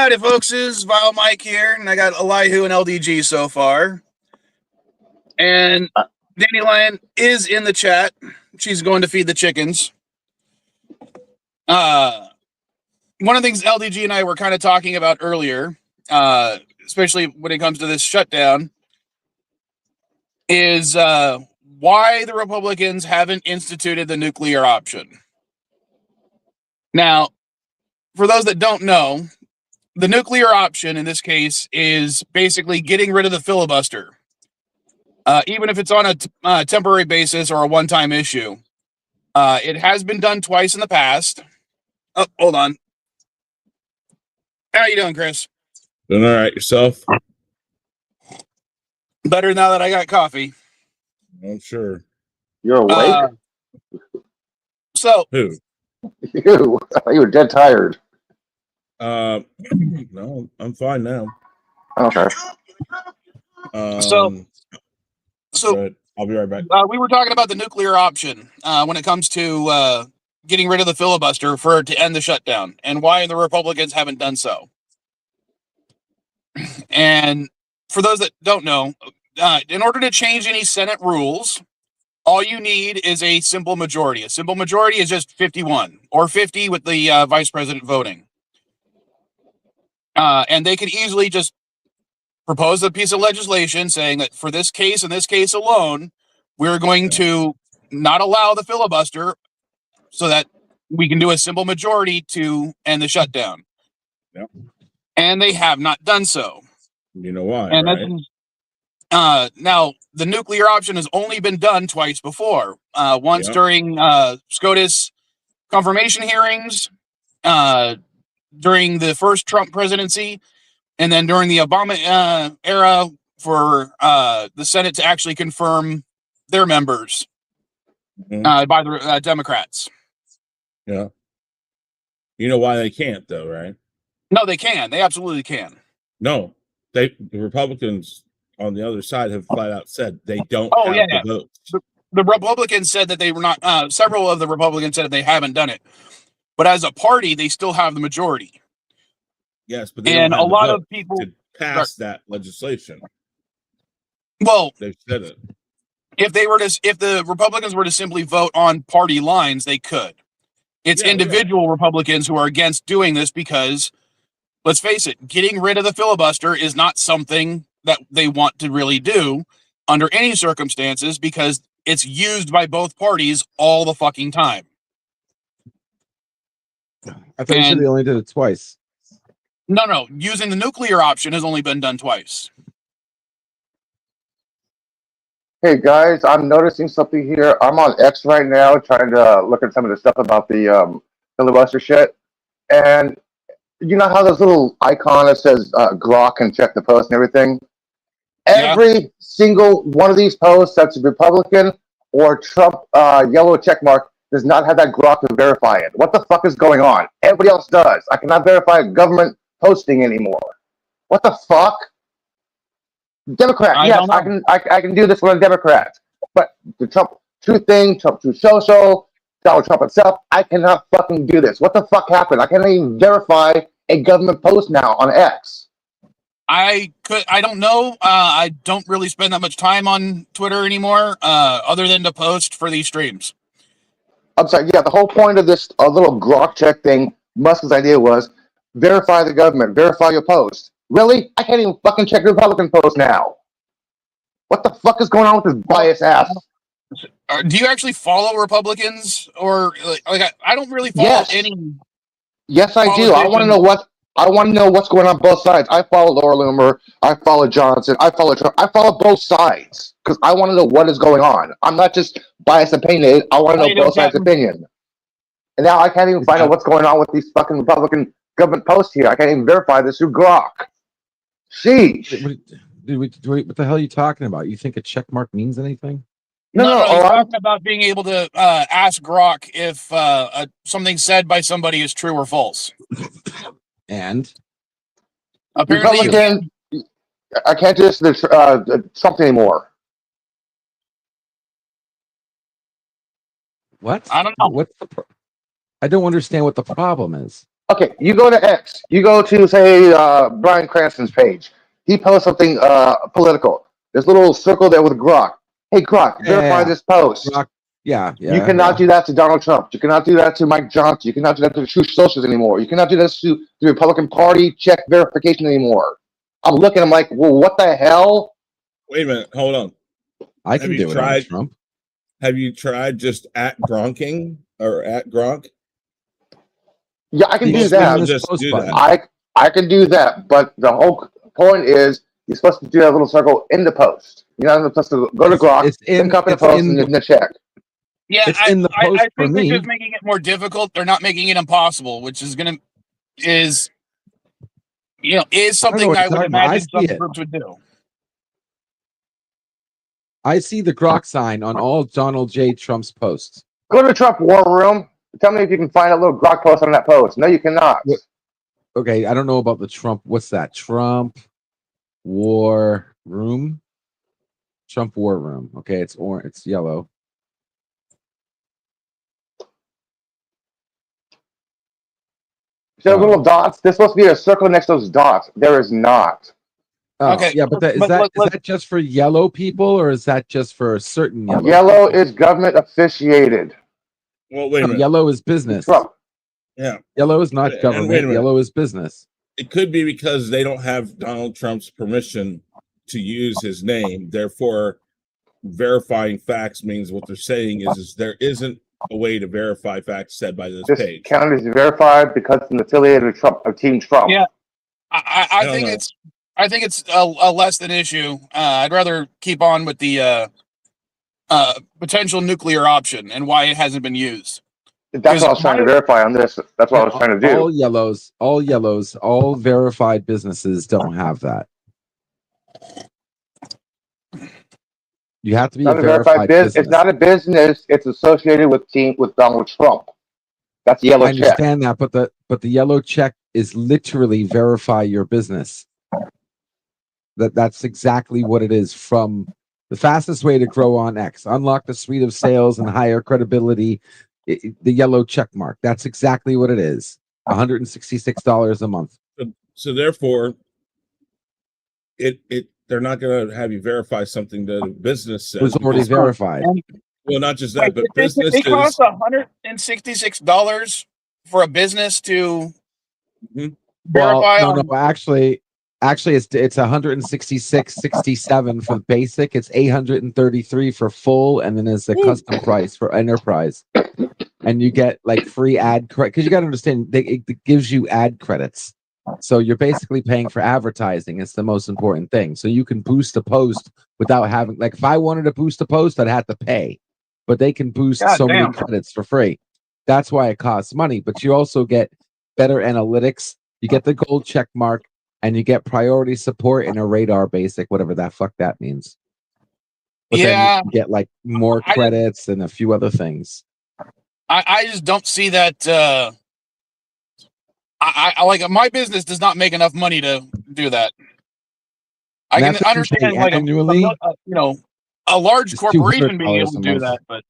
Howdy, folks. Is Vile Mike here, and I got Elihu and LDG so far. And Dandelion is in the chat. She's going to feed the chickens. One of the things LDG and I were kind of talking about earlier, especially when it comes to this shutdown, is why the Republicans haven't instituted the nuclear option. Now, for those that don't know, the nuclear option in this case is basically getting rid of the filibuster, even if it's on a temporary basis or a one-time issue. It has been done twice in the past. Oh, hold on. How you doing, Chris? Doing all right. Yourself? Better now that I got coffee. I'm sure. You're awake? So Who? You were dead tired. No, I'm fine now. Okay. So I'll be right back. We were talking about the nuclear option when it comes to getting rid of the filibuster to end the shutdown, and why the Republicans haven't done so. And for those that don't know, in order to change any Senate rules, all you need is a simple majority. A simple majority is just 51 or 50 with the vice president voting. And they could easily just propose a piece of legislation saying that for this case and this case alone, we're going to not allow the filibuster so that we can do a simple majority to end the shutdown. Yep. And they have not done so. You know why, and right? Now, the nuclear option has only been done twice before. Once during SCOTUS confirmation hearings, during the first Trump presidency, and then during the Obama era for the Senate to actually confirm their members by the Democrats. Yeah. You know why they can't, though, right? No, they can. They absolutely can. No, the Republicans on the other side have flat out said they don't have the votes. The Republicans said that they were not. Several of the Republicans said that they haven't done it, but as a party, they still have the majority. Yes, but they don't have a lot of people to pass that legislation. Well, they've said it. If the Republicans were to simply vote on party lines, they could. It's individual Republicans who are against doing this because, let's face it, getting rid of the filibuster is not something that they want to really do under any circumstances because it's used by both parties all the fucking time. I thought you said they only did it twice. No. Using the nuclear option has only been done twice. Hey guys, I'm noticing something here. I'm on X right now trying to look at some of the stuff about the filibuster shit. And you know how there's a little icon that says Grok and check the post and everything? Every single one of these posts that's Republican or Trump yellow check mark does not have that Grok to verify it. What the fuck is going on? Everybody else does. I cannot verify government posting anymore. What the fuck? Democrat, yes, I can do this with a Democrat. But the Trump Truth thing, Trump Truth Social, Donald Trump himself, I cannot fucking do this. What the fuck happened? I can't even verify a government post now on X. I don't know. I don't really spend that much time on Twitter anymore, other than to post for these streams. I'm sorry, the whole point of this little Grok check thing, Musk's idea was verify the government, verify your post. Really? I can't even fucking check Republican posts now. What the fuck is going on with this bias ass? Do you actually follow Republicans, or I don't really follow any? Yes, I do. I want to know what's going on both sides. I follow Laura Loomer. I follow Johnson. I follow Trump. I follow both sides because I want to know what is going on. I'm not just biased opinionated. I want to know both sides' opinion. And now I can't even find out what's going on with these fucking Republican government posts here. I can't even verify this through Grok. Sheesh. What the hell are you talking about? You think a check mark means anything? No. He's talking about being able to ask Grok if something said by somebody is true or false. And apparently, I can't do this to Trump anymore. What? I don't know. I don't understand what the problem is. Okay, you go to X. You go to say Brian Cranston's page. He posts something political. There's a little circle there with Grok. Hey Grok, verify Yeah. this post. Rock, yeah, You cannot do that to Donald Trump. You cannot do that to Mike Johnson. You cannot do that to the True Socialists anymore. You cannot do this to the Republican Party check verification anymore. I'm looking. I'm like, well, what the hell? Wait a minute. Hold on. I can Have you do it on tried- Trump. Have you tried just at Gronking or at Gronk? Yeah, I can You do just that. this Just post do button. that. I can do that. But the whole point is you're supposed to do that little circle in the post. You're not supposed to go to Grok, then copy the post, and then check. Yeah, It's in the post I for think they're me. just making it more difficult. They're not making it impossible, which is something what I you're would talking about. I imagine some see it. groups would do. I see the Grok sign on all Donald J. Trump's posts. Go to Trump War Room. Tell me if you can find a little Grok post on that post. No, you cannot. What? Okay, I don't know about the Trump. What's that? Trump War Room? Trump War Room. Okay, it's orange. It's yellow. See those little dots? There's supposed to be a circle next to those dots. There is not. Oh, Okay, yeah, but is that just for yellow people or is that just for certain yellow? Yellow is government officiated. Well, wait a minute. Yellow is business. Trump. Yeah. Yellow is not And wait a government. minute. Yellow is business. It could be because they don't have Donald Trump's permission to use his name. Therefore, verifying facts means what they're saying is there isn't a way to verify facts said by this This page. account is verified because it's an affiliated of Trump of Team Trump. Yeah. I don't think know. I think it's a less than issue. I'd rather keep on with the potential nuclear option and why it hasn't been used. That's what I was trying to verify on this. That's what I was trying to do. All yellows, all verified businesses don't have that. You have to be It's not a a verified business. It's not a business. It's associated with Donald Trump. That's a yellow I check. understand that, but the yellow check is literally verify your business. That's exactly what it is. From the fastest way to grow on X, unlock the suite of sales and higher credibility. The yellow check mark. That's exactly what it is. $166 a month. So therefore, they're not going to have you verify something that a business says. It was already verified. Well, not just that, but businesses. It costs $166 for a business to verify. No, actually, it's $166.67 for basic. It's $833 for full, and then there's a custom price for enterprise. And you get like free ad credit because you got to understand it gives you ad credits. So you're basically paying for advertising. It's the most important thing. So you can boost a post without having, like, if I wanted to boost a post, I'd have to pay. But they can boost many credits for free. That's why it costs money. But you also get better analytics. You get the gold check mark, and you get priority support and a radar basic, whatever that fuck that means. But then you get like more credits and a few other things. I just don't see that. I like my business does not make enough money to do that. I can understand like annually, a large corporation being able to do that, but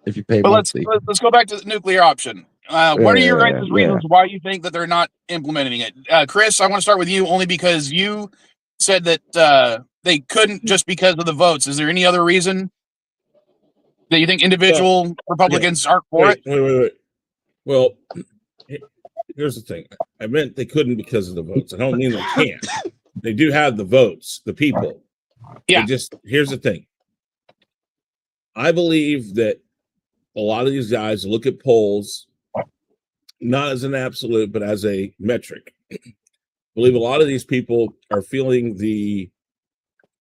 if you pay monthly. Let's go back to the nuclear option. What are your guys' reasons why you think that they're not implementing it? Chris, I want to start with you only because you said that they couldn't just because of the votes. Is there any other reason that you think individual Republicans aren't for it? Wait. Well, here's the thing. I meant they couldn't because of the votes. I don't mean they can't. They do have the votes, the people. Yeah. Here's the thing. I believe that a lot of these guys look at polls not as an absolute, but as a metric. I believe a lot of these people are feeling the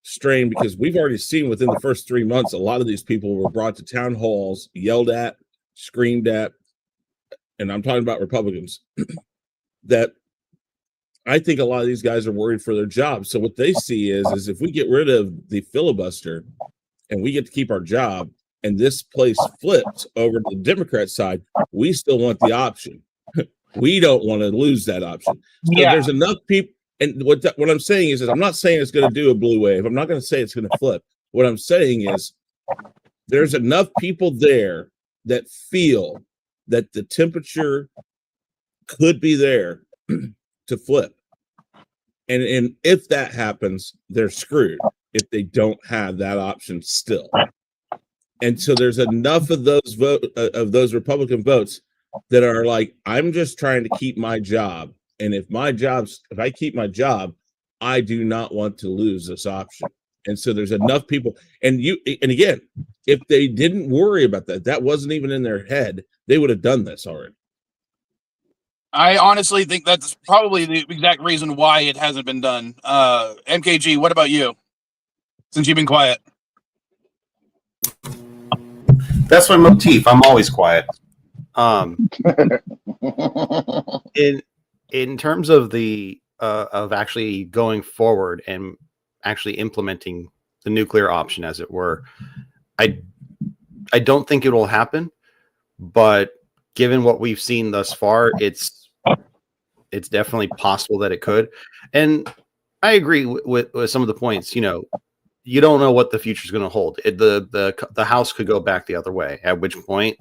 strain because we've already seen within the first 3 months, a lot of these people were brought to town halls, yelled at, screamed at, and I'm talking about Republicans, that I think a lot of these guys are worried for their jobs. So what they see is if we get rid of the filibuster and we get to keep our job and this place flips over to the Democrat side, we still want the option. We don't want to lose that option. So there's enough people. And what I'm saying is I'm not saying it's going to do a blue wave. I'm not going to say it's going to flip. What I'm saying is there's enough people there that feel that the temperature could be there to flip. And if that happens, they're screwed if they don't have that option still. And so there's enough of those Republican votes that are like, I'm just trying to keep my job. And if I keep my job, I do not want to lose this option. And so there's enough people. And again, if they didn't worry about that wasn't even in their head, they would have done this already. I honestly think that's probably the exact reason why it hasn't been done. MKG, what about you? Since you've been quiet. That's my motif. I'm always quiet. In terms of the of actually going forward and actually implementing the nuclear option, as it were, I don't think it will happen. But given what we've seen thus far, it's definitely possible that it could. And I agree with some of the points. You know, you don't know what the future is going to hold. The House could go back the other way, at which point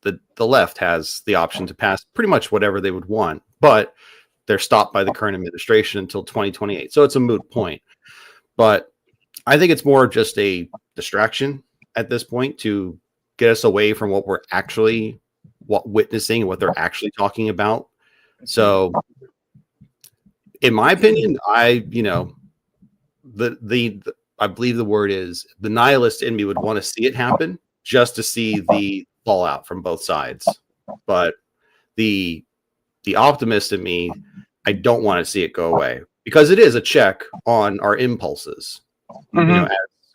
the left has the option to pass pretty much whatever they would want, but they're stopped by the current administration until 2028. So it's a moot point. But I think it's more just a distraction at this point to get us away from what we're actually witnessing and what they're actually talking about. So in my opinion, I believe the word is the nihilist in me would want to see it happen just to see the fallout from both sides. But the optimist in me, I don't want to see it go away because it is a check on our impulses,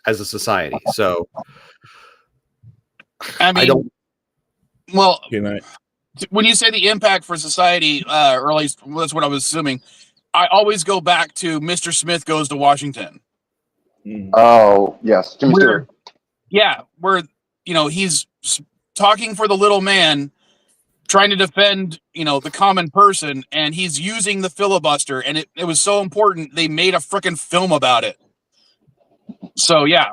as a society. So I mean, I don't. Well, when you say the impact for society, or at least that's what I was assuming, I always go back to Mr. Smith Goes to Washington. Oh, yes. Jimmy Stewart. Yeah, where, he's talking for the little man, trying to defend, the common person, and he's using the filibuster, and it was so important, they made a freaking film about it. So, yeah.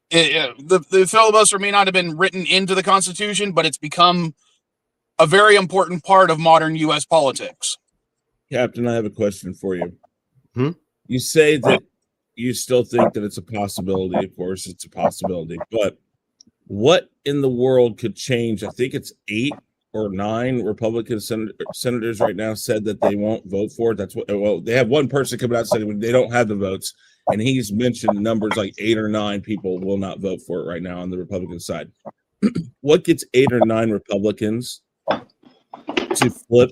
The filibuster may not have been written into the Constitution, but it's become a very important part of modern U.S. politics. Captain, I have a question for you. You say that you still think that it's a possibility. Of course, it's a possibility. But what in the world could change? I think it's 8 or 9 Republican senators right now said that they won't vote for it. That's what. Well, they have one person coming out saying they don't have the votes, and he's mentioned numbers like 8 or 9 people will not vote for it right now on the Republican side. What gets 8 or 9 Republicans to flip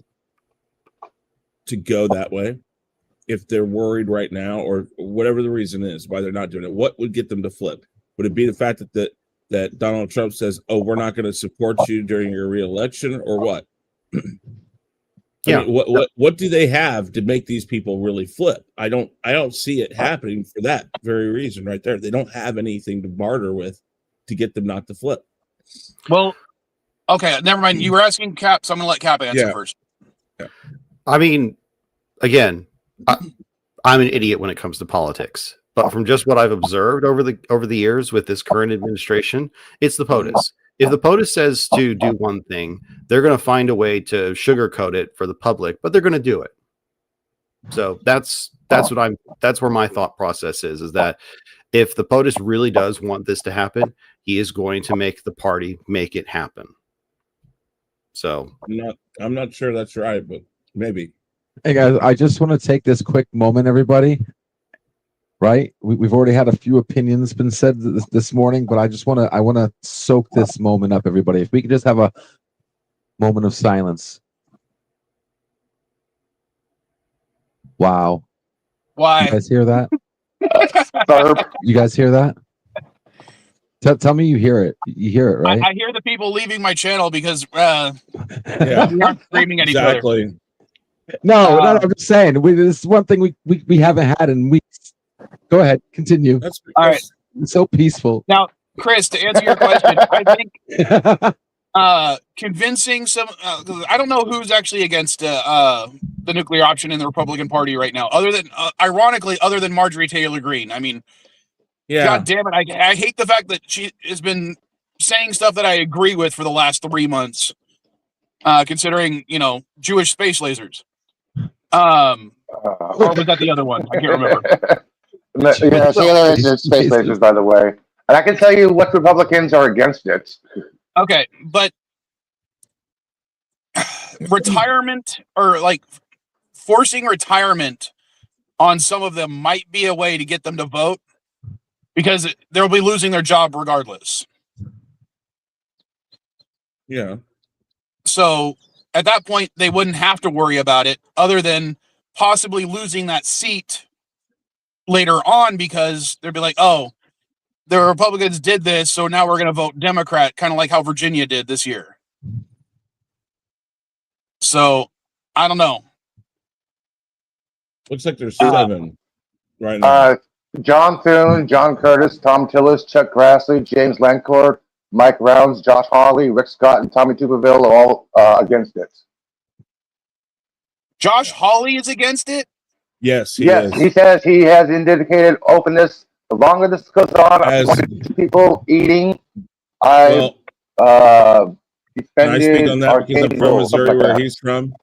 to go that way? If they're worried right now, or whatever the reason is why they're not doing it, what would get them to flip? Would it be the fact that Donald Trump says, "Oh, we're not going to support you during your reelection," or what? Yeah. I mean, what do they have to make these people really flip? I don't see it happening for that very reason right there. They don't have anything to barter with to get them not to flip. Well, okay, never mind. You were asking Cap, so I'm going to let Cap answer first. Yeah. I mean, again, I'm an idiot when it comes to politics, but from just what I've observed over the years with this current administration, it's the POTUS. If the POTUS says to do one thing, they're going to find a way to sugarcoat it for the public, but they're going to do it. So that's where my thought process is that if the POTUS really does want this to happen, he is going to make the party make it happen. So I'm not sure that's right, but maybe. Hey guys, I just want to take this quick moment, everybody. Right? We've already had a few opinions been said this morning, but I want to soak this moment up, everybody. If we could just have a moment of silence. Wow. Why? You guys hear that? You guys hear that? Tell me you hear it. You hear it, right? I hear the people leaving my channel because we aren't screaming at each other. Exactly. No, I'm just saying. This is one thing we haven't had in weeks. Go ahead, continue. That's all right. It's so peaceful. Now, Chris, to answer your question, I think convincing some. I don't know who's actually against the nuclear option in the Republican Party right now, other than ironically, other than Marjorie Taylor Greene. I mean, God damn it! I hate the fact that she has been saying stuff that I agree with for the last 3 months. considering Jewish space lasers. Or was that the other one? I can't remember. Yeah, the other is space lasers, by the way. And I can tell you what Republicans are against it. Okay, but retirement or like forcing retirement on some of them might be a way to get them to vote because they'll be losing their job regardless. Yeah. So at that point, they wouldn't have to worry about it other than possibly losing that seat later on because they'd be like, oh, the Republicans did this, so now we're going to vote Democrat, kind of like how Virginia did this year. So I don't know. Looks like there's 7 right now. John Thune, John Curtis, Tom Tillis, Chuck Grassley, James Lancourt, Mike Rounds, Josh Hawley, Rick Scott, and Tommy Tuberville are all against it. Josh Hawley is against it? Yes, he Yes, is. he says he has indicated openness. The longer this goes on, I want people eating. Can I speak on defended that because I'm arcade from rules, Missouri, something like where that. he's from?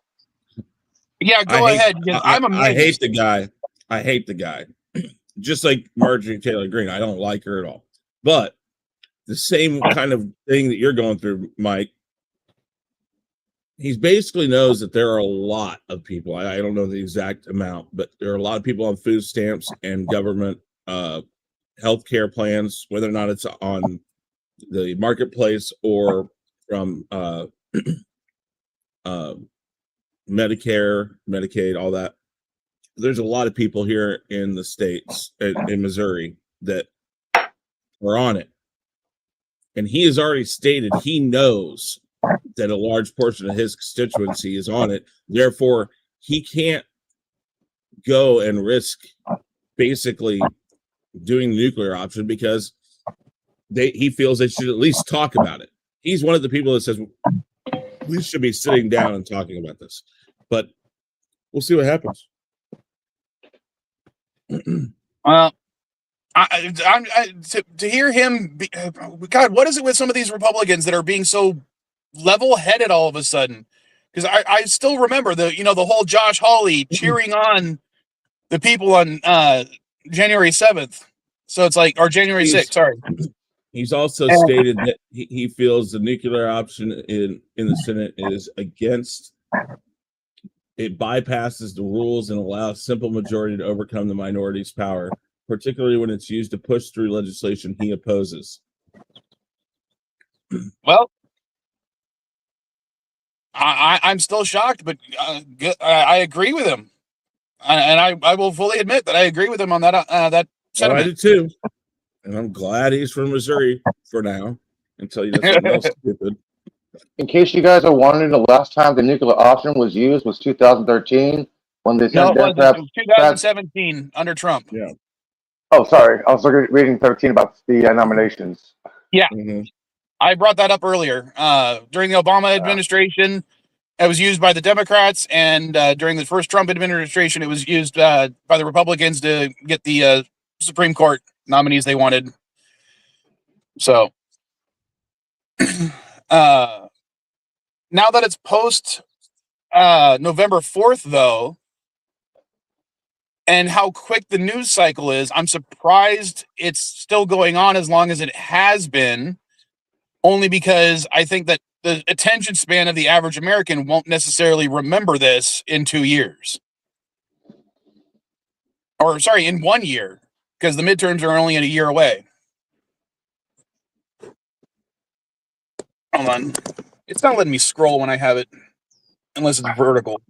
Yeah, go ahead. I'm amazed. I hate the guy. I hate the guy. Just like Marjorie Taylor Greene. I don't like her at all. But the same kind of thing that you're going through, Mike, he basically knows that there are a lot of people. I don't know the exact amount, but there are a lot of people on food stamps and government health care plans, whether or not it's on the marketplace or from Medicare, Medicaid, all that. There's a lot of people here in the states, in Missouri, that are on it. And he has already stated he knows that a large portion of his constituency is on it. Therefore, he can't go and risk basically doing the nuclear option because he feels they should at least talk about it. He's one of the people that says we should be sitting down and talking about this. But we'll see what happens. To hear him, God, what is it with some of these Republicans that are being so level-headed all of a sudden? Because I still remember the whole Josh Hawley cheering on the people on January 7th. So it's like, or January 6th, sorry. He's also stated that he feels the nuclear option in the Senate is against. It bypasses the rules and allows simple majority to overcome the minority's power, particularly when it's used to push through legislation he opposes. Well, I'm still shocked, but I agree with him, and I will fully admit that I agree with him on that that sentiment. I do too, and I'm glad he's from Missouri for now until he does something else stupid. In case you guys are wondering, the last time the nuclear option was used was 2013 when they sent Democrats. It was 2017 under Trump. Yeah. Oh, sorry. I was reading 13 about the nominations. Yeah. Mm-hmm. I brought that up earlier. During the Obama administration, it was used by the Democrats, and during the first Trump administration, it was used by the Republicans to get the Supreme Court nominees they wanted. So now that it's post November 4th, though, and how quick the news cycle is, I'm surprised it's still going on as long as it has been, only because I think that the attention span of the average American won't necessarily remember this in 2 years. Or, sorry, in 1 year, because the midterms are only a year away. Hold on. It's not letting me scroll when I have it, unless it's vertical.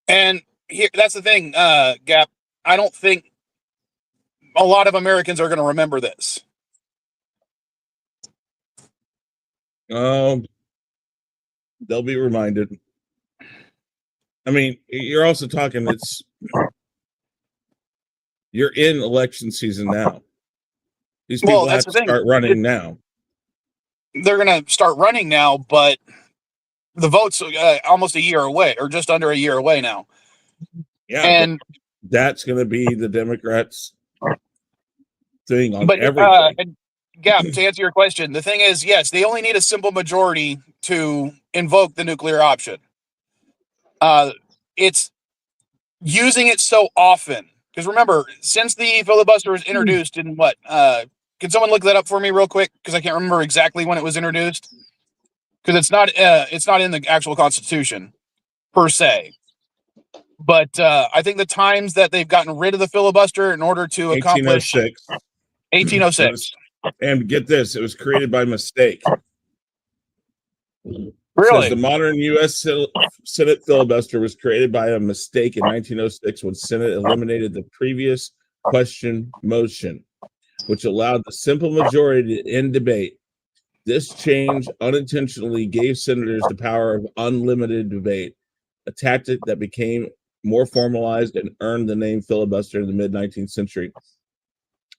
And here, that's the thing, Gap. I don't think a lot of Americans are going to remember this. They'll be reminded. I mean, you're also talking, you're in election season now. These people have to start running now. They're going to start running now, but the vote's almost a year away, or just under a year away now. Yeah, and that's going to be the Democrats' thing on But everything. and Gap, to answer your question, the thing is, yes, they only need a simple majority to invoke the nuclear option. It's using it so often because remember, since the filibuster was introduced in what? Can someone look that up for me real quick? Because I can't remember exactly when it was introduced. Because it's not in the actual Constitution per se. But I think the times that they've gotten rid of the filibuster in order to accomplish 1806. 1806. And get this, it was created by mistake. It says the Really? modern U.S. Senate filibuster was created by a mistake in 1906 when Senate eliminated the previous question motion, which allowed the simple majority to end debate. This change unintentionally gave senators the power of unlimited debate, a tactic that became more formalized and earned the name filibuster in the mid-19th century.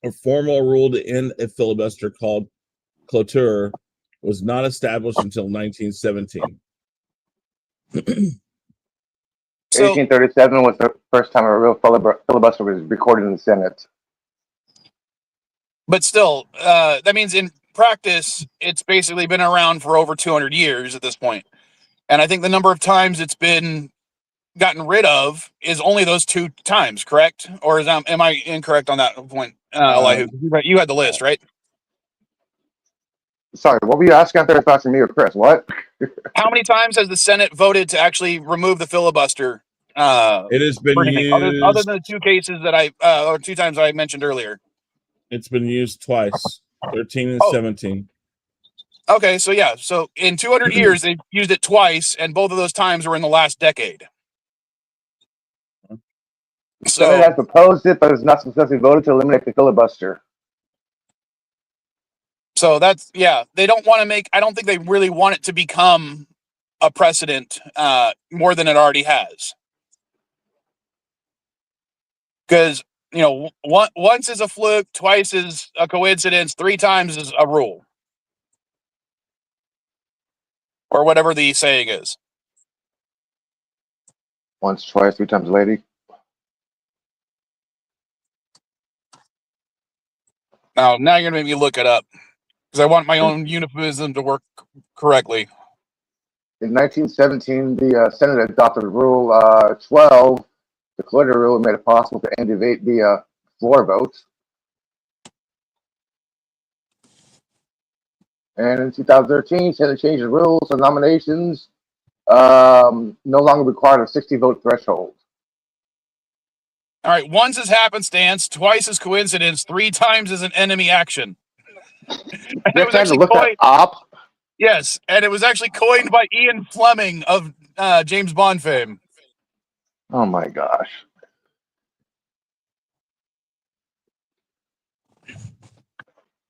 A formal rule to end a filibuster called cloture was not established until 1917. So, 1837 was the first time a real filibuster was recorded in the Senate. but still, that means in practice, it's basically been around for over 200 years at this point. And I think the number of times it's been gotten rid of is only those 2 times, correct? Or am I incorrect on that point, Elihu? You had the list, right? Sorry, what were you asking? I thought you were asking me or Chris. What? How many times has the Senate voted to actually remove the filibuster? It has been Other used. than the 2 cases that or 2 times I mentioned earlier. It's been used twice, 13 and Oh, 17. okay. So yeah, so in 200 years they've used it twice, and both of those times were in the last decade. The Senate has proposed it, but it's not successfully voted to eliminate the filibuster. So that's they don't want to make. I don't think they really want it to become a precedent more than it already has. Because once is a fluke, twice is a coincidence, 3 times is a rule, or whatever the saying is. Once, twice, 3 times, lady. Now you're gonna make me look it up because I want my own euphemism to work correctly. In 1917, the Senate adopted Rule 12, the cloture rule, made it possible to end debate via floor vote. And in 2013, Senate changed the rules so nominations no longer required a 60-vote threshold. All right, once is happenstance, twice is coincidence, 3 times is an enemy action. And You it have was time to actually look that coined. up? Yes, and it was actually coined by Ian Fleming of James Bond fame. Oh my gosh.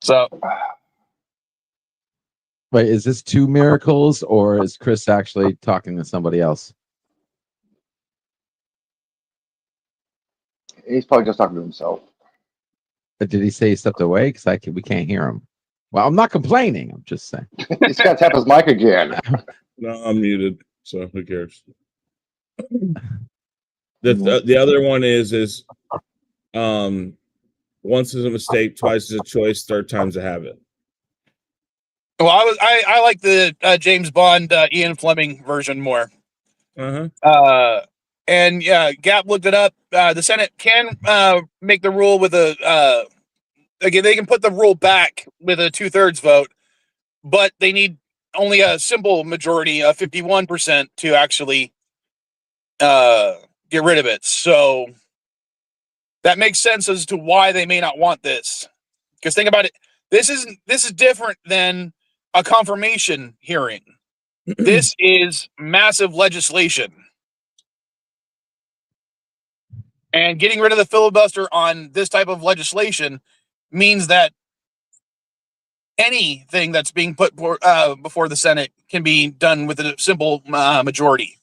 So, Wait, is this 2 miracles or is Chris actually talking to somebody else? He's probably just talking to himself. But did he say he stepped away? Because we can't hear him. Well, I'm not complaining. I'm just saying. He's got to tap his mic again. No, I'm muted, so who cares? The other one is once is a mistake, twice is a choice, third time's a habit. well, I like the James Bond Ian Fleming version more. And yeah, Gap looked it up. The Senate can make the rule with a again. They can put the rule back with a 2/3 vote, but they need only a simple majority of 51% to actually get rid of it. So that makes sense as to why they may not want this. Because think about it, this is different than a confirmation hearing. This is massive legislation. And getting rid of the filibuster on this type of legislation means that anything that's being put before the Senate can be done with a simple majority.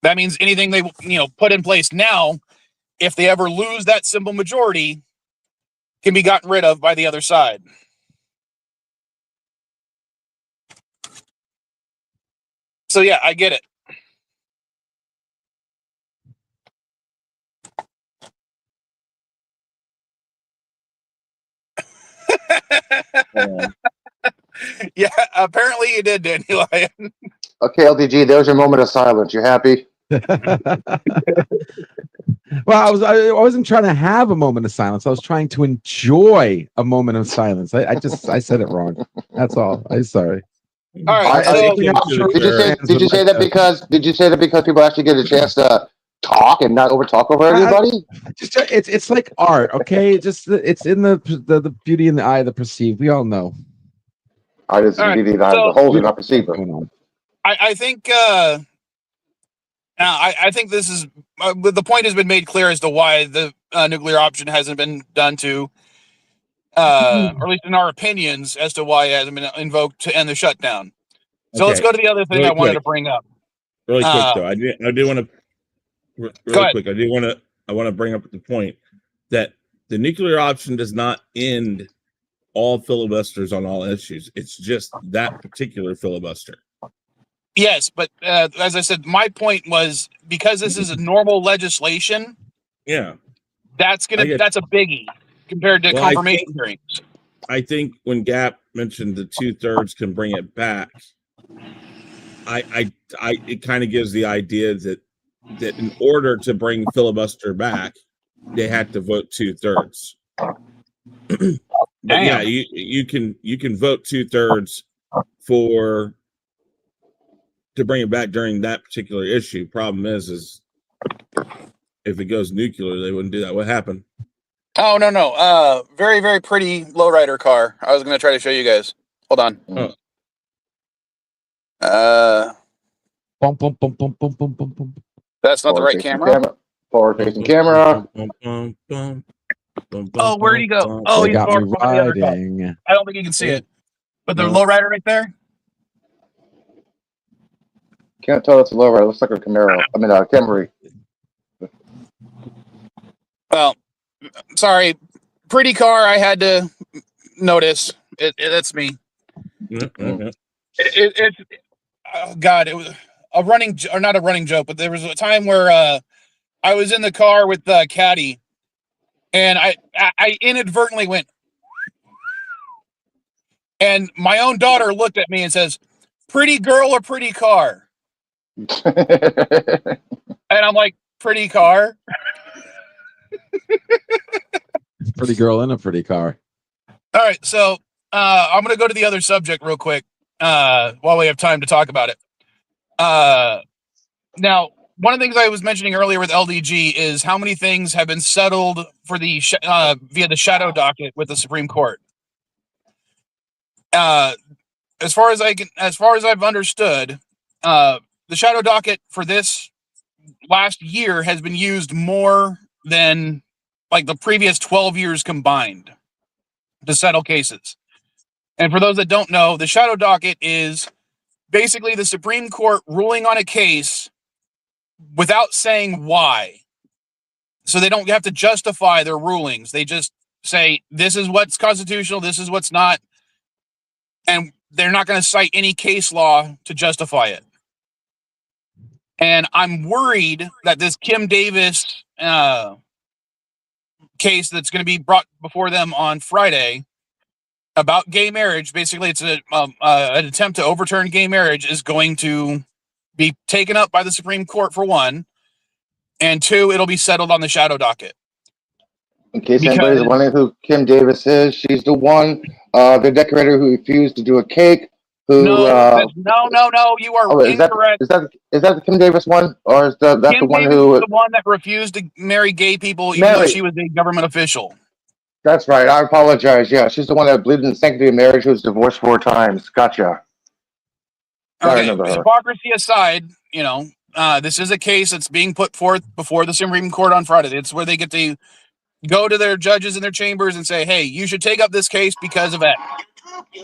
That means anything they put in place now, if they ever lose that simple majority, can be gotten rid of by the other side. So yeah, I get it. Yeah, apparently you did, Dandelion. Okay, LDG, there's your moment of silence. You happy? Well, I wasn't trying to have a moment of silence. I was trying to enjoy a moment of silence. I said it wrong. That's all. I'm sorry. All right, so Did you say that because people actually get a chance to talk and not over talk over everybody? It's like art, okay? It's in the beauty in the eye of the perceived. We all know. I just All right, indeed the so holes are not perceived. I think I think this is the point has been made clear as to why the nuclear option hasn't been done to, or at least in our opinions, as to why it hasn't been invoked to end the shutdown. So let's go to the other thing I wanted to bring up. Really quick though, I do want to Go quick. I want to bring up the point that the nuclear option does not end all filibusters on all issues. It's just that particular filibuster. Yes, but as I said, my point was because this is a normal legislation. Yeah, That's a biggie compared to confirmation hearings. I think when Gap mentioned the 2/3 can bring it back, it kind of gives the idea that in order to bring filibuster back, they had to vote 2/3. But yeah, you can vote 2/3 to bring it back during that particular issue. Problem is if it goes nuclear, they wouldn't do that. What happened? Oh no. Very, very pretty lowrider car. I was gonna try to show you guys. Hold on. Bum, bum, bum, bum, bum, bum, bum, bum. That's not the right camera. Forward facing camera. Oh, where'd he go? Oh, They he's got me far behind the other car. riding. I don't think you can see it. But the lowrider right there. Can't tell it's a lower. It looks like a Camaro. I mean, a Camry. Well, sorry, pretty car. I had to notice. That's me. It's oh God, it was a running or not a running joke, but there was a time where I was in the car with Caddy, and I inadvertently went, and my own daughter looked at me and says, "Pretty girl or pretty car?" And I'm like, "Pretty car." Pretty girl in a pretty car. All right, so I'm gonna go to the other subject real quick while we have time to talk about it. Now, one of the things I was mentioning earlier with LDG is how many things have been settled for the via the shadow docket with the Supreme Court. As far as I've understood, the shadow docket for this last year has been used more than like the previous 12 years combined to settle cases. And for those that don't know, the shadow docket is basically the Supreme Court ruling on a case without saying why. So they don't have to justify their rulings. They just say, this is what's constitutional, this is what's not. And they're not going to cite any case law to justify it. And I'm worried that this Kim Davis case that's going to be brought before them on Friday about gay marriage, basically it's an attempt to overturn gay marriage, is going to be taken up by the Supreme Court for one, and two, it'll be settled on the shadow docket. In case anybody's wondering who Kim Davis is, she's the one, the decorator who refused to do a cake. No, you are incorrect. Is that the Kim Davis one, or is that's Kim the one Davis who is the one that refused to marry gay people, even though she was a government official? That's right. I apologize. Yeah, she's the one that believed in the sanctity of marriage, who was divorced 4 times. Gotcha. Okay, hypocrisy aside, this is a case that's being put forth before the Supreme Court on Friday. It's where they get to go to their judges in their chambers and say, hey, you should take up this case because of X. Hey,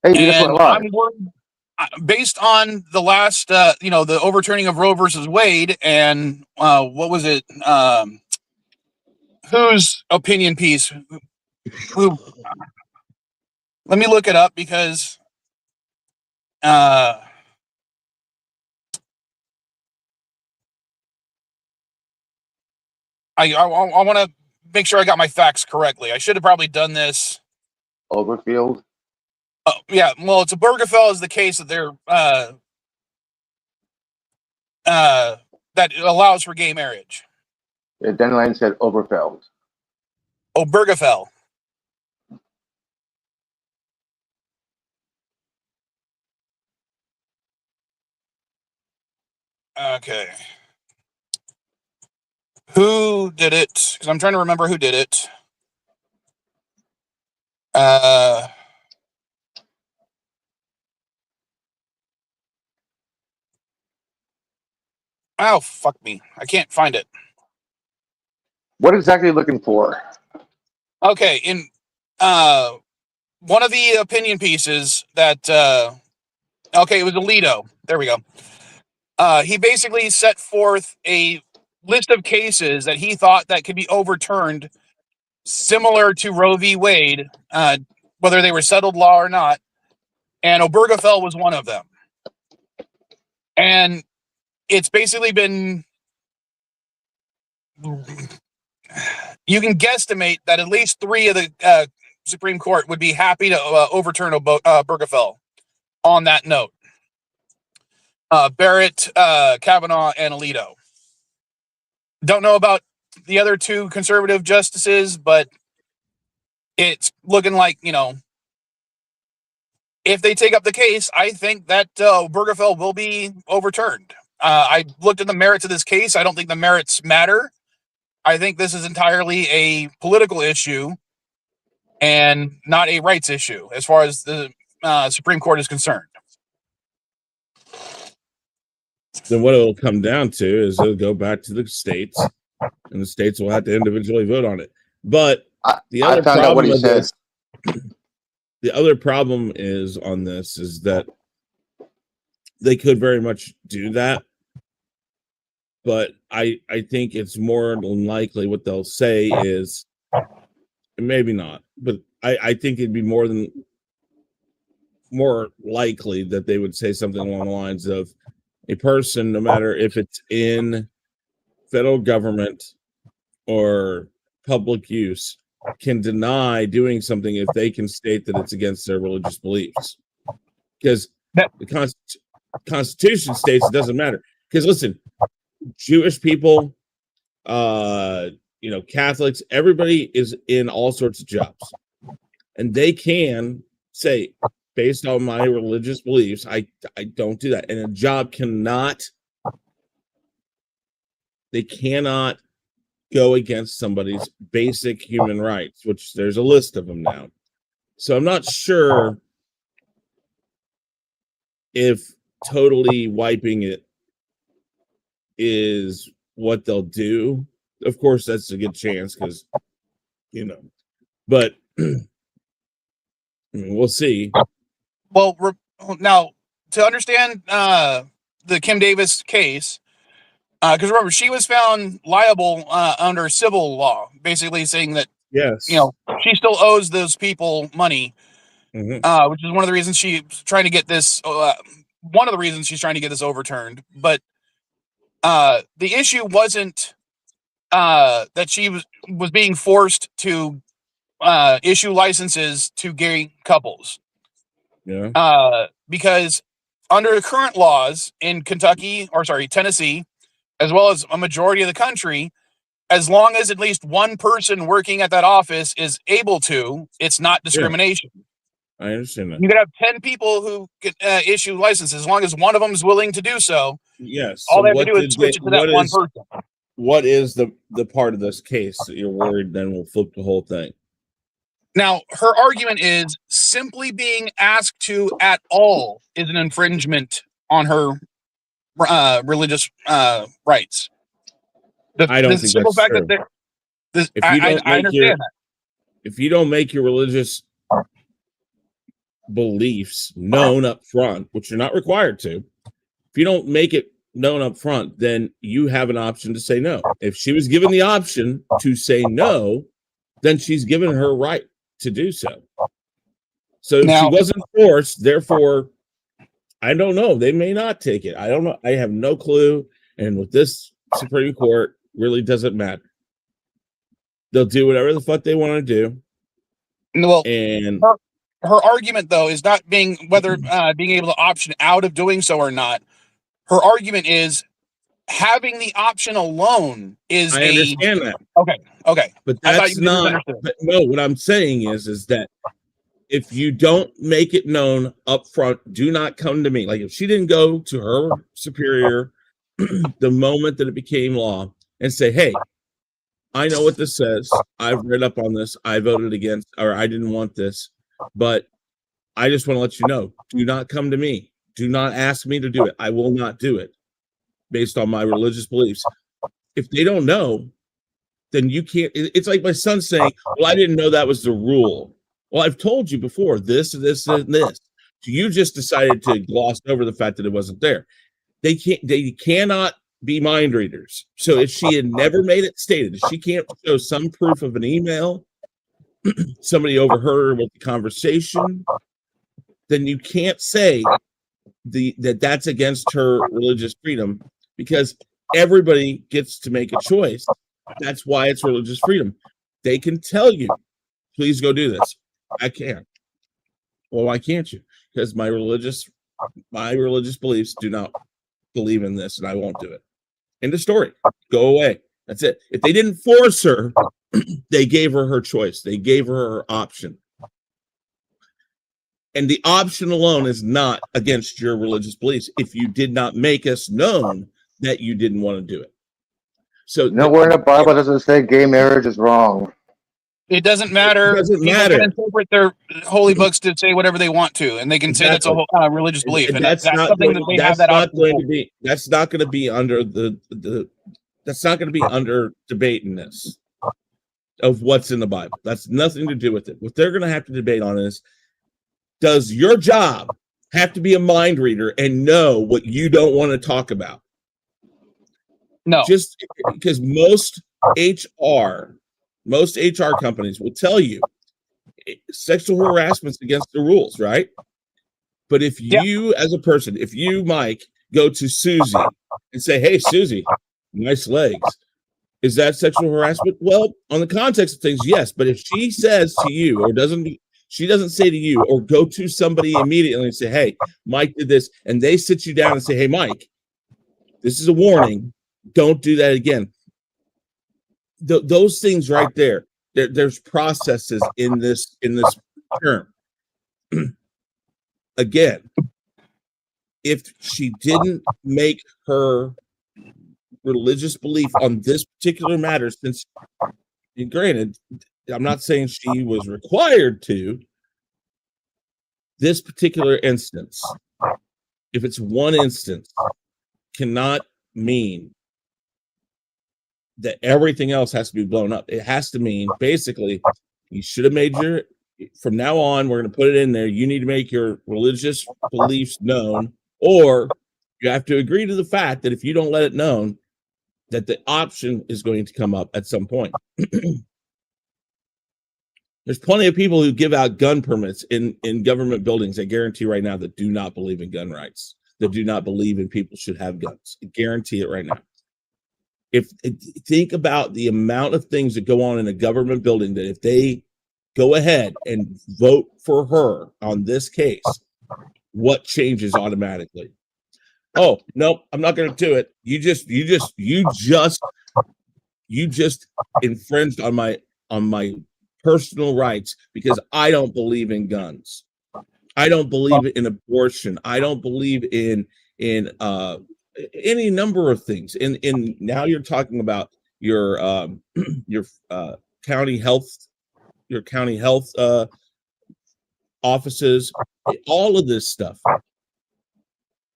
you just went live. I'm worried, based on the last, the overturning of Roe versus Wade and what was it? Whose opinion piece? Who? Let me look it up because I want to make sure I got my facts correctly. I should have probably done this. Overfield. Yeah, well, it's Obergefell is the case that they're that allows for gay marriage. Yeah, Dandelion said Overfeld. Obergefell. Okay. Who did it? Because I'm trying to remember who did it. Oh, fuck me. I can't find it. What exactly are you looking for? Okay, in one of the opinion pieces that okay, it was Alito. There we go. He basically set forth a list of cases that he thought that could be overturned, similar to Roe v. Wade, whether they were settled law or not, and Obergefell was one of them. And it's basically been, you can guesstimate that at least 3 of the Supreme Court would be happy to overturn Obergefell on that note. Barrett, Kavanaugh, and Alito. Don't know about the other 2 conservative justices, but it's looking like, if they take up the case, I think that Obergefell will be overturned. I looked at the merits of this case. I don't think the merits matter. I think this is entirely a political issue and not a rights issue as far as the Supreme Court is concerned. Then what it'll come down to is it'll go back to the states, and the states will have to individually vote on it. But the other I found out what problem he with said. this, the other problem is on this is that they could very much do that, but I think it's more than likely what they'll say is, maybe not, but I think it'd be more likely that they would say something along the lines of, a person, no matter if it's in federal government or public use, can deny doing something if they can state that it's against their religious beliefs. Because the Constitution states it doesn't matter. Because listen, Jewish people, Catholics, everybody is in all sorts of jobs, and they can say, based on my religious beliefs, I don't do that. And a job cannot go against somebody's basic human rights, which there's a list of them now. So I'm not sure if totally wiping it is what they'll do. Of course, that's a good chance because, but we'll see. Well, now, to understand the Kim Davis case, because remember, she was found liable under civil law, basically saying that, yes, she still owes those people money, which is one of the reasons she's trying to get this, one of the reasons she's trying to get this overturned. But the issue wasn't that she was being forced to issue licenses to gay couples. Yeah. Because under the current laws in Tennessee, as well as a majority of the country, as long as at least one person working at that office is able to, it's not discrimination. I understand that. You could have 10 people who could issue licenses, as long as one of them is willing to do so. Yes. All they have to do is switch it to that one person. What is the part of this case that you're worried then will flip the whole thing? Now, her argument is simply being asked to at all is an infringement on her religious rights. I don't think that's true. I understand that. If you don't make your religious beliefs known up front, which you're not required to, if you don't make it known up front, then you have an option to say no. If she was given the option to say no, then she's given her right to do so. So if she wasn't forced, therefore, I don't know. They may not take it. I don't know. I have no clue. And with this Supreme Court, really doesn't matter. They'll do whatever the fuck they want to do. Well, And her argument though is not being able to option out of doing so or not. Her argument is having the option alone is I understand that. Okay. But I thought that's you not. misunderstood. But no, what I'm saying is that if you don't make it known up front, do not come to me. Like if she didn't go to her superior the moment that it became law and say, hey, I know what this says. I've read up on this. I voted against, or I didn't want this, but I just want to let you know, do not come to me. Do not ask me to do it. I will not do it based on my religious beliefs. If they don't know, then you can't. It's like my son saying, well, I didn't know that was the rule. Well, I've told you before, this, and this. So you just decided to gloss over the fact that it wasn't there. They cannot be mind readers. So if she had never made it stated, if she can't show some proof of an email, somebody overheard with the conversation, then you can't say that's against her religious freedom, because everybody gets to make a choice. That's why it's religious freedom. They can tell you, please go do this. I can't. Well, why can't you? Because my religious beliefs do not believe in this, and I won't do it. End of story. Go away. That's it. If they didn't force her, they gave her choice. They gave her her option. And the option alone is not against your religious beliefs if you did not make us known that you didn't want to do it. So nowhere in the Bible does it say gay marriage is wrong. It doesn't matter. It doesn't People matter. can interpret their holy books to say whatever they want to, and they can say that's a whole religious belief. And that's something that they have that option. That's not going to be under that's not going to be under debate in this of what's in the Bible. That's nothing to do with it. What they're going to have to debate on is, does your job have to be a mind reader and know what you don't want to talk about? No. Just because most HR companies will tell you sexual harassment's against the rules, right? But if you, as a person, if you, Mike, go to Susie and say, hey, Susie, nice legs, is that sexual harassment? Well, on the context of things, yes. But if she says to you, or she doesn't say to you, or go to somebody immediately and say, hey, Mike did this, and they sit you down and say, hey, Mike, this is a warning. Don't do that again. Those things right there, there's processes in this term. Again, if she didn't make her religious belief on this particular matter, since, and granted, I'm not saying she was required to, this particular instance, if it's one instance, cannot mean that everything else has to be blown up. It has to mean, basically, you should have made from now on, we're going to put it in there, you need to make your religious beliefs known, or you have to agree to the fact that if you don't let it known, that the option is going to come up at some point. There's plenty of people who give out gun permits in government buildings, I guarantee right now, that do not believe in gun rights, that do not believe in people should have guns. I guarantee it right now. Think about the amount of things that go on in a government building, that if they go ahead and vote for her on this case, what changes automatically? Oh, nope, I'm not going to do it. You just infringed on my personal rights because I don't believe in guns. I don't believe in abortion. I don't believe in any number of things. In now you're talking about your county health offices, all of this stuff.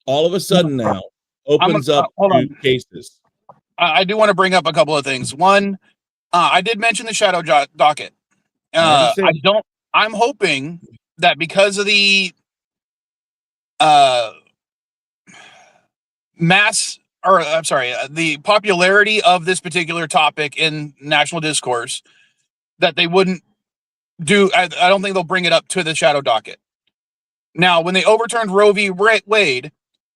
All of a sudden now opens up to cases. I do want to bring up a couple of things. One, I did mention the shadow docket. I'm hoping that because of the the popularity of this particular topic in national discourse, that they wouldn't do. I don't think they'll bring it up to the shadow docket. Now, when they overturned Roe v. Wade,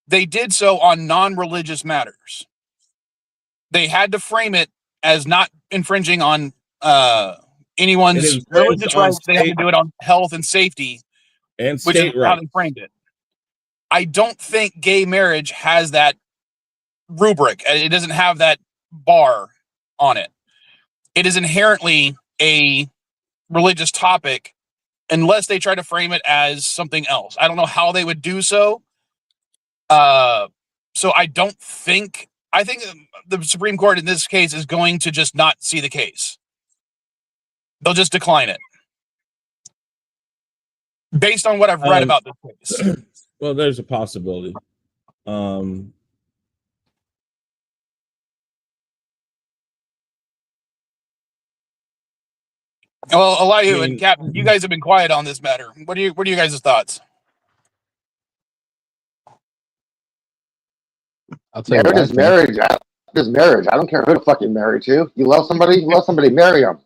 they did so on non-religious matters. They had to frame it as not infringing on anyone's infringes religious on rights, they have to state- do it on health and safety, and which is state how rights. they framed it. I don't think gay marriage has that rubric. It doesn't have that bar on it. It is inherently a religious topic unless they try to frame it as something else. I don't know how they would do so. So I think the Supreme Court in this case is going to just not see the case. They'll just decline it. Based on what I've read about this case. Well, there's a possibility. Well, Elihu and Captain, you guys have been quiet on this matter. What are you guys' thoughts? I'll tell you what Marriage I is think. marriage. Is marriage. I don't care who the fuck you're married to. You love somebody, marry them.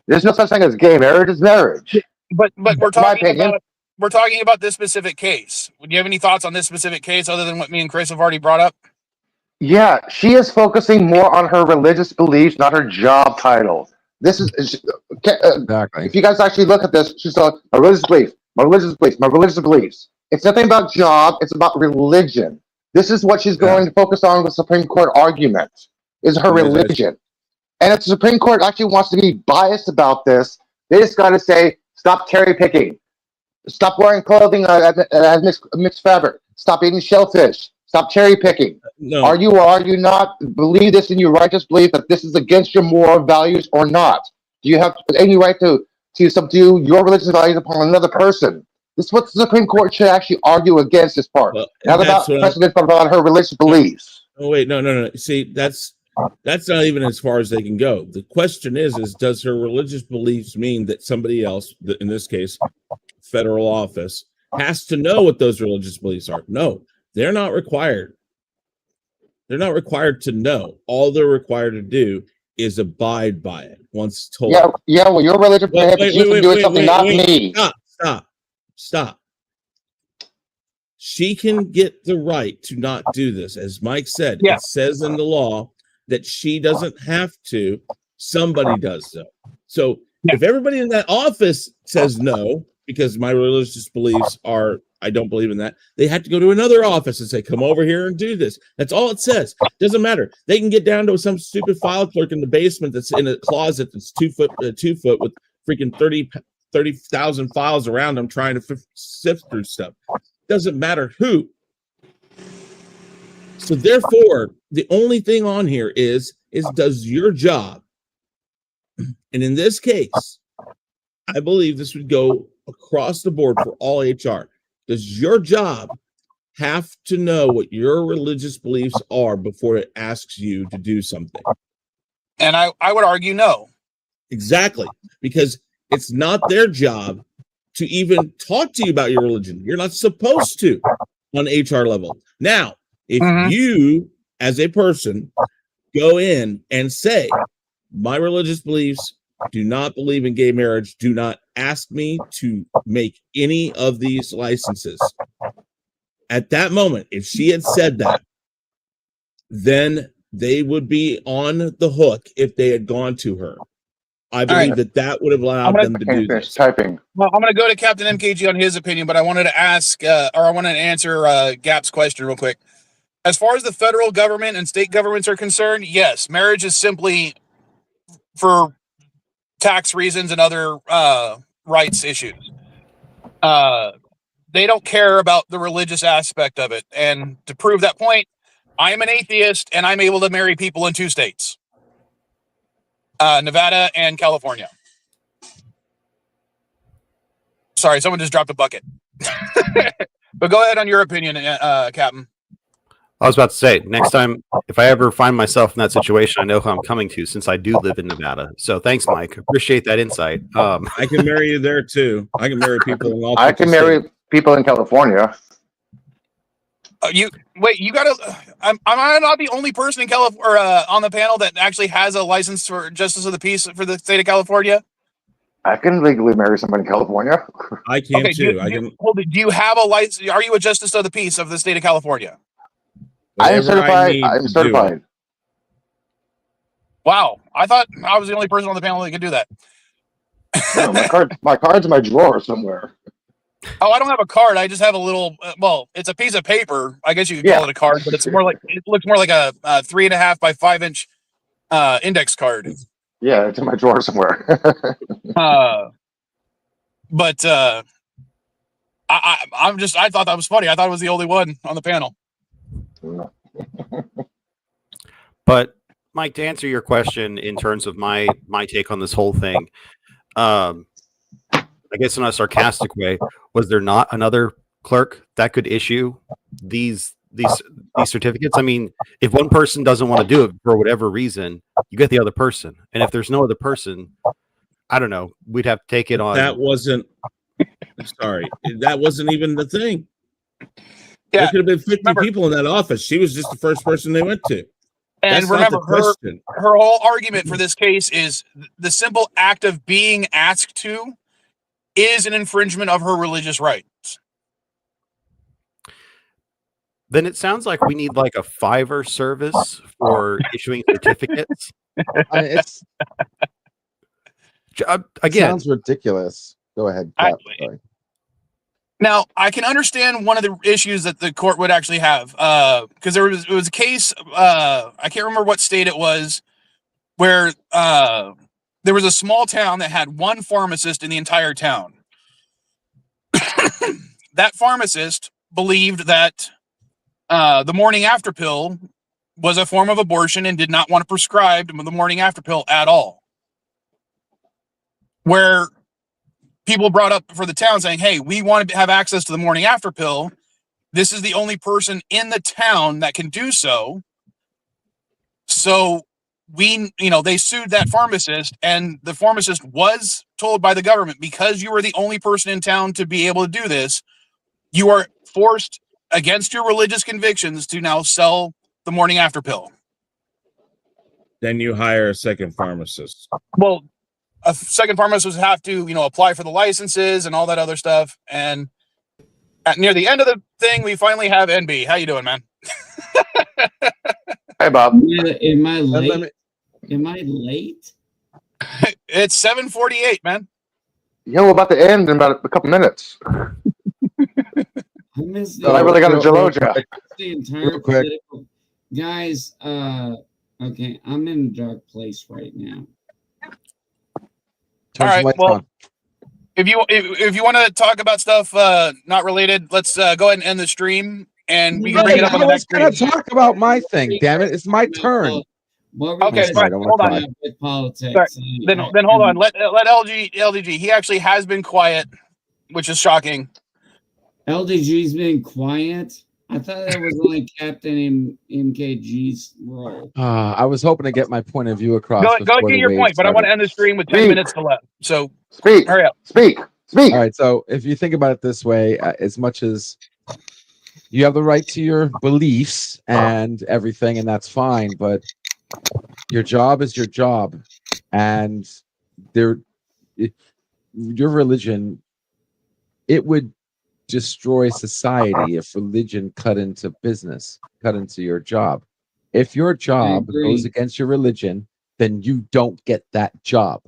There's no such thing as gay marriage. Is marriage. But we're My talking opinion. about this specific case. Do you have any thoughts on this specific case other than what me and Chris have already brought up? Yeah, she is focusing more on her religious beliefs, not her job title. This is Exactly. if you guys actually look at this, she's like, my religious beliefs, my religious beliefs, my religious beliefs. It's nothing about job, it's about religion. This is what she's going to focus on with Supreme Court argument, is her religion. And if the Supreme Court actually wants to be biased about this, they just got to say, stop cherry picking. Stop wearing clothing that has mixed fabric. Stop eating shellfish. Stop cherry picking. No. Are you not believe this in your righteous belief that this is against your moral values or not? Do you have any right to subdue your religious values upon another person? This is what the Supreme Court should actually argue against this part. Well, Not about precedent, but about her religious beliefs. Oh wait, no. See, that's not even as far as they can go. The question is does her religious beliefs mean that somebody else, in this case, federal office, has to know what those religious beliefs are? No, they're not required. They're not required to know. All they're required to do is abide by it once told. Yeah. Well, your religion prohibits you from doing something, not me. Stop. She can get the right to not do this. As Mike said, It says in the law that she doesn't have to. Somebody does so. So if everybody in that office says no, because my religious beliefs are, I don't believe in that, they have to go to another office and say, come over here and do this. That's all it says. Doesn't matter. They can get down to some stupid file clerk in the basement that's in a closet that's 2 foot with freaking 30,000 files around them trying to sift through stuff. Doesn't matter who. So therefore, the only thing on here is does your job, and in this case, I believe this would go across the board for all HR. Does your job have to know what your religious beliefs are before it asks you to do something? And I would argue no. Exactly, because it's not their job to even talk to you about your religion. You're not supposed to on HR level. Now, if you, as a person, go in and say, my religious beliefs do not believe in gay marriage, do not ask me to make any of these licenses. At that moment, if she had said that, then they would be on the hook if they had gone to her. I believe that would have allowed them to do this. Typing. Well, I'm going to go to Captain MKG on his opinion, but I wanted to ask, or I wanted to answer Gap's question real quick. As far as the federal government and state governments are concerned, yes, marriage is simply for tax reasons and other rights issues. They don't care about the religious aspect of it. And to prove that point, I am an atheist and I'm able to marry people in 2 states. Nevada and California. Sorry, someone just dropped a bucket. But go ahead on your opinion, Captain. I was about to say, next time, if I ever find myself in that situation, I know who I'm coming to since I do live in Nevada. So thanks, Mike. Appreciate that insight. I can marry you there too. I can marry people in all. I can marry people in California. You gotta. Am I not the only person in California on the panel that actually has a license for Justice of the Peace for the state of California? I can legally marry somebody in California. I can too. Do you have a license? Are you a Justice of the Peace of the state of California? I am certified. I'm certified. Wow, I thought I was the only person on the panel that could do that. No, my card's in my drawer somewhere. Oh, I don't have a card. I just have a little. Well, it's a piece of paper. I guess you could call Yeah. it a card, but it's more like it looks more like a 3.5 by 5 inch index card. Yeah, it's in my drawer somewhere. But I thought that was funny. I thought I was the only one on the panel. But Mike, to answer your question in terms of my take on this whole thing, I guess in a sarcastic way, was there not another clerk that could issue these certificates? I mean, if one person doesn't want to do it for whatever reason, you get the other person, and if there's no other person, I don't know, we'd have to take it on. That wasn't even the thing. Yeah, there could have been 50 people in that office. She was just the first person they went to. And That's remember, not the question. her whole argument for this case is the simple act of being asked to is an infringement of her religious rights. Then it sounds like we need like a Fiverr service for issuing certificates. It's Again, sounds ridiculous. Go ahead, Cap. Sorry. Now, I can understand one of the issues that the court would actually have, because it was a case, I can't remember what state it was, where there was a small town that had one pharmacist in the entire town. That pharmacist believed that the morning after pill was a form of abortion and did not want to prescribe the morning after pill at all. Where people brought up for the town saying, hey, we want to have access to the morning after pill. This is the only person in the town that can do so. So they sued that pharmacist, and the pharmacist was told by the government, because you are the only person in town to be able to do this, you are forced against your religious convictions to now sell the morning after pill. Then you hire a second pharmacist. Well, a second pharmacist would have to, apply for the licenses and all that other stuff. And near the end of the thing, we finally have NB. How you doing, man? Hey, Bob. Am I late? Am I late? It's 7:48, man. Yo, we're about to end in about a couple minutes. I missed But I really got a Geloja. the entire political guys. Okay, I'm in a dark place right now. All right. Well, if you want to talk about stuff not related, let's go ahead and end the stream, and we can bring it up on the next stream. I was going to talk about my thing. Damn it! It's my turn. Okay, fine. Hold on. With politics. Then hold on. Let LDG. He actually has been quiet, which is shocking. LDG's been quiet. I thought that was only Captain MKG's role. I was hoping to get my point of view across. Go get your point, but I want to end the stream with 10 minutes to left. So speak. Hurry up. Speak. All right. So if you think about it this way, as much as you have the right to your beliefs and everything, and that's fine, but your job is your job, and your religion, it would destroy society if religion cut into business, cut into your job. If your job goes against your religion, then you don't get that job.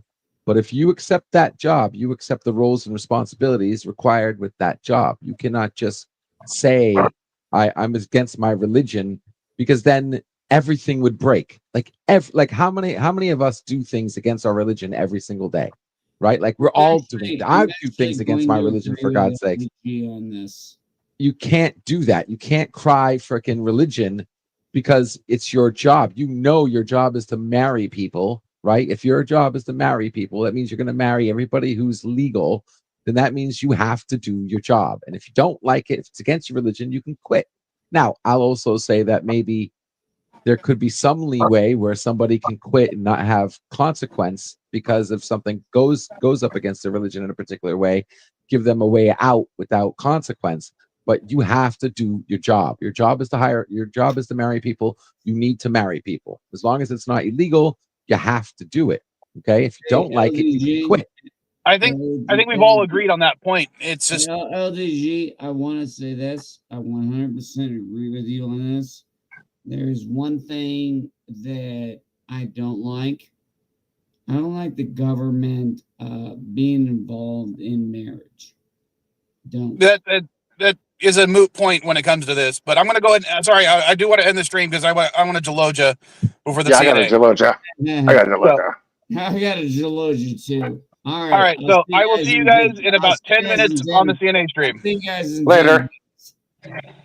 But if you accept that job, you accept the roles and responsibilities required with that job. You cannot just say, I'm against my religion, because then everything would break. Like how many of us do things against our religion every single day? Right? Like we're all doing. I do things against my religion, for God's sake. On this. You can't do that. You can't cry frickin' religion, because it's your job. Your job is to marry people, right? If your job is to marry people, that means you're going to marry everybody who's legal. Then that means you have to do your job. And if you don't like it, if it's against your religion, you can quit. Now, I'll also say that maybe there could be some leeway where somebody can quit and not have consequence, because if something goes up against their religion in a particular way, give them a way out without consequence. But you have to do your job. Your job is to hire. Your job is to marry people. You need to marry people. As long as it's not illegal, you have to do it. Okay. If you don't like it, you can quit. I think we've all agreed on that point. It's just LDG. I want to say this. I 100% agree with you on this. There's one thing that I don't like. I don't like the government being involved in marriage. Don't. That is a moot point when it comes to this. But I'm going to go ahead. Sorry, I do want to end the stream because I want to Jaloja before the Yeah, I got a CNA. Geloja. I got a Geloja. I got a Gelogia too. All right. All right, so I will see you guys in about 10 I'll see you guys minutes on the CNA stream. See you guys in Later. 10 minutes.